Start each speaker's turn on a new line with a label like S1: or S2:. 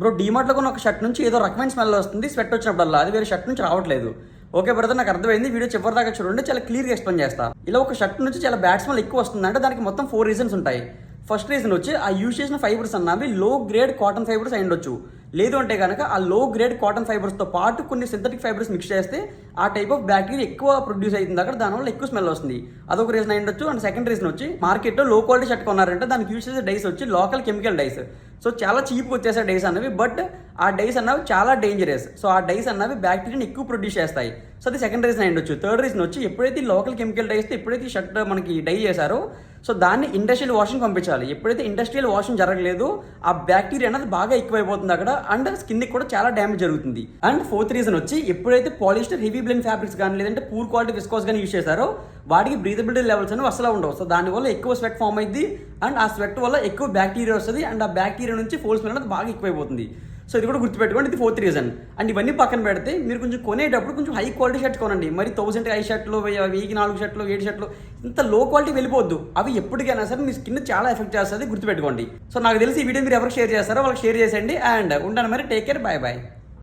S1: Bro డీమార్ట్లో కొన్న ఒక shirt నుంచి ఏదో రకమైన స్మెల్ వస్తుంది, స్వెట్ వచ్చినప్పుడల్లా అది వేరే షర్ట్ నుంచి రావట్లేదు. ఓకే బ్రదర్, నాకు అర్థమైంది. వీడియో చివరి దాకా చూడండి, చాలా క్లియర్గా ఎక్స్ప్లెయిన్ చేస్తా. ఇలా ఒక షర్ట్ నుంచి చాలా బ్యాడ్ స్మెల్ ఎక్కువ వస్తుంది అంటే దానికి మొత్తం 4 రీజన్స్ ఉంటాయి. ఫస్ట్ రీజన్ వచ్చి ఆ యూజ్ చేసిన ఫైబర్స్ అన్నవి లో గ్రేడ్ కాటన్ ఫైబర్స్ అయి ఉండొచ్చు. లేదు అంటే కనుక ఆ లో గ్రేడ్ కాటన్ ఫైబర్స్తో పాటు కొన్ని సింథటిక్ ఫైబర్స్ మిక్స్ చేస్తే ఆ టైప్ ఆఫ్ బ్యాక్టీరియా ఎక్కువ ప్రొడ్యూస్ అవుతుంది అక్కడ, దానివల్ల ఎక్కువ స్మెల్ వస్తుంది. అదొక రీజన్ అయి ఉండొచ్చు. అండ్ సెకండ్ రీజన్ వచ్చి మార్కెట్లో లో క్వాలిటీ షర్ట్ కొన్నారంటే దానికి యూజ్ చేసే డైస్ వచ్చి లోకల్ కెమికల్ డైస్. సో చాలా చీప్గా వచ్చేసే డైస్ అన్నవి, బట్ ఆ డైస్ అన్నవి చాలా డేంజరస్. సో ఆ డైస్ అన్నవి బ్యాక్టీరియాని ఎక్కువ ప్రొడ్యూస్ చేస్తాయి. సో అది సెకండ్ రీజన్ అయి ఉండొచ్చు. థర్డ్ రీజన్ వచ్చి ఎప్పుడైతే లోకల్ కెమికల్ డైస్తో ఎప్పుడైతే షర్ట్ మనకి డై చేశారో సో దాన్ని ఇండస్ట్రియల్ వాషింగ్ పంపించాలి. ఎప్పుడైతే ఇండస్ట్రియల్ వాషింగ్ జరగలేదు ఆ బ్యాక్టీరియా అనేది బాగా ఎక్కువైపోతుంది అక్కడ, అండ్ స్కిన్కి కూడా చాలా డ్యామేజ్ జరుగుతుంది. అండ్ ఫోర్త్ రీజన్ వచ్చి ఎప్పుడైతే పాలిస్టర్ హెవీ బ్లెండ్ ఫ్యాబ్రిక్స్ కానీ లేదంటే పూర్ క్వాలిటీ విస్కోస్ కానీ యూజ్ చేశారో వాటికి బ్రీదబిలిటీ లెవెల్స్ అనేవి అసలు ఉండవు. సో దానివల్ల ఎక్కువ స్వెట్ ఫామ్ అయింది అండ్ ఆ స్వెట్ వల్ల ఎక్కువ బ్యాక్టీరియా వస్తుంది అండ్ ఆ బ్యాక్టీరియా నుంచి ఫోల్ స్మెల్ అనేది బాగా ఎక్కువైపోతుంది. సో ఇది కూడా గుర్తుపెట్టుకోండి, ఇది ఫోర్త్ రీజన్. అండ్ ఇవన్నీ పక్కన పెడితే మీరు కొంచెం కొనేటప్పుడు కొంచెం హై క్వాలిటీ షర్ట్స్ కొనండి. మరి 1000 షర్ట్లు, 1004 షర్ట్లు, 7 షర్ట్లు ఇంత లో క్వాలిటీ వెళ్ళిపోద్దు. అవి ఎప్పటికైనా సరే మీ స్కిన్ చాలా ఎఫెక్ట్ చేస్తుంది, గుర్తుపెట్టుకోండి. సో నాకు తెలిసి ఈ వీడియో మీరు ఎవరికి షేర్ చేస్తారో వాళ్ళకి షేర్ చేసేయండి. అండ్ ఉంటాను మరి, టేక్ కేర్, బాయ్ బాయ్.